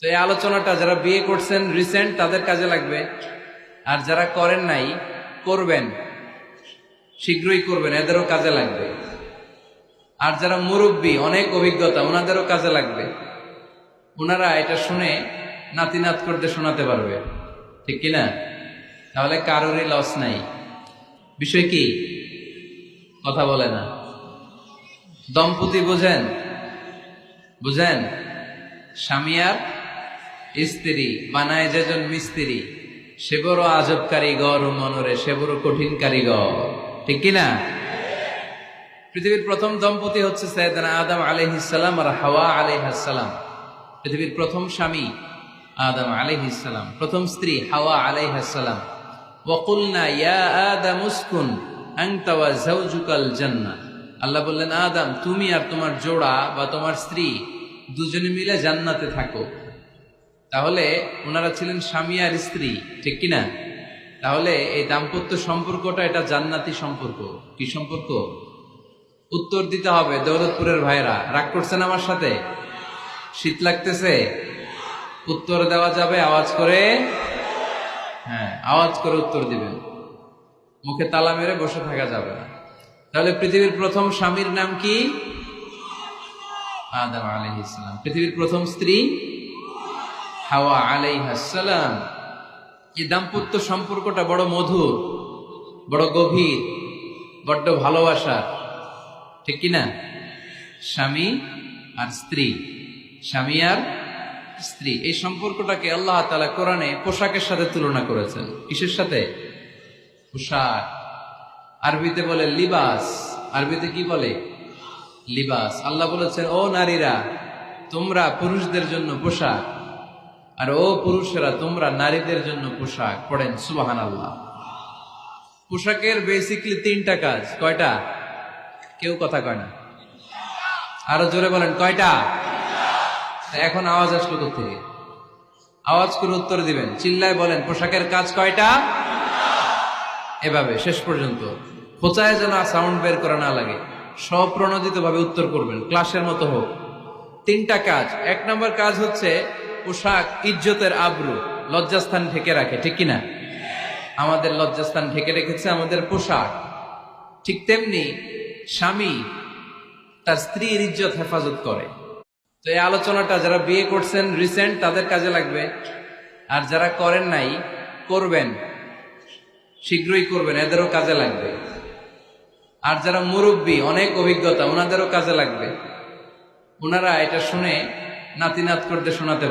তো এই আলোচনাটা যারা বিয়ে করছেন রিসেন্ট তাদের কাজে লাগবে, আর যারা করেন নাই করবেন, শীঘ্রই করবেন, এদেরও কাজে লাগবে। আর যারা মুরব্বী অনেক অভিজ্ঞতা ওনাদেরও কাজে লাগবে, ওনারা এটা শুনে নাতি নাত করতে শোনাতে পারবে, ঠিক কিনা? তাহলে কারোরই লস নাই। বিষয় কি? কথা বলে না। দম্পতি বুঝেন? বুঝেন? স্বামী আর স্ত্রী বানায় যেজন মিস্ত্রি, সে বড় আজব কারিগর ও মনরে সে বড় কঠিন কারিগর, ঠিক কিনা? পৃথিবীর প্রথম দম্পতি হচ্ছে সাইয়েদনা আদম আলাইহিস সালাম আর হাওয়া আলাইহাস সালাম। পৃথিবীর প্রথম স্বামী আদম আলাইহিস সালাম, প্রথম স্ত্রী হাওয়া আলাইহাস সালাম। ওয়া কুলনা ইয়া আদম উসকুন আনতা ওয়া যাওজুকাল জান্নাহ। আল্লাহ বললেন, আদম তুমি আর তোমার জোড়া বা তোমার স্ত্রী দুজনে মিলে জান্নাতে থাকো। তাহলে ওনারা ছিলেন স্বামী আর স্ত্রী, ঠিক কিনা? তাহলে এই দাম্পত্য সম্পর্কটা এটা জান্নাতি সম্পর্ক। কি সম্পর্ক? উত্তর দিতে হবে। দৌলতপুরের ভাইরা রাগ করছেন আমার সাথে? শীত লাগতেছে? উত্তর দেওয়া যাবে আওয়াজ করে? হ্যাঁ, আওয়াজ করে উত্তর দিবেন, মুখে তালা মেরে বসে থাকা যাবে না। তাহলে পৃথিবীর প্রথম স্বামীর নাম কি? আদম আলাইহিস সালাম। পৃথিবীর প্রথম স্ত্রী হাওয়া আলাইহাস সালাম। এই দাম্পত্য সম্পর্কটা বড় মধুর, বড় গভীর, বড্ড ভালোবাসার, ঠিক কিনা? স্বামী আর স্ত্রী, স্বামী আর স্ত্রী, এই সম্পর্কটাকে আল্লাহ তাআলা কোরআনে পোশাকের সাথে তুলনা করেছেন। কিসের সাথে? পোশাক। আরবিতে বলে লিবাস। আরবিতে কি বলে? লিবাস। আল্লাহ বলেছেন, ও নারীরা তোমরা পুরুষদের জন্য পোশাক, আর ও পুরুষেরা তোমরা নারীদের জন্য পোশাক। পড়েন সুবহানাল্লাহ। পোশাকের বেসিকলি তিনটা কাজ। কয়টা? কেউ কথা কয় না, আরো জোরে বলেন কয়টা? এখন আওয়াজ আসলো কোথেকে? আওয়াজ করে উত্তর দিবেন, চিল্লায় বলেন পোশাকের কাজ কয়টা? এভাবে শেষ পর্যন্ত খোঁচায় যেন সাউন্ড বের করা না লাগে, স্বপ্রণোদিত ভাবে উত্তর করবেন, ক্লাসের মতো হোক। তিনটা কাজ। এক নম্বর কাজ হচ্ছে পোশাক ইজ্জতের আবরু, লজ্জাস্থান ঢেকে রাখে, ঠিক কিনা? আমাদের লজ্জাস্থান ঢেকে রেখেছে আমাদের পোশাক। ঠিক তেমনি স্বামী তার স্ত্রীর ইজ্জত হেফাজত করে। তো এই আলোচনাটা যারা বিয়ে করছেন রিসেন্ট তাদের কাজে লাগবে, আর যারা করেন নাই করবেন, শীঘ্রই করবেন, এদেরও কাজে লাগবে। আর যারা মুরব্বী অনেক অভিজ্ঞতা ওনাদেরও কাজে লাগবে, ওনারা এটা শুনে নাতি নাত করতে শোনাতে পারবে।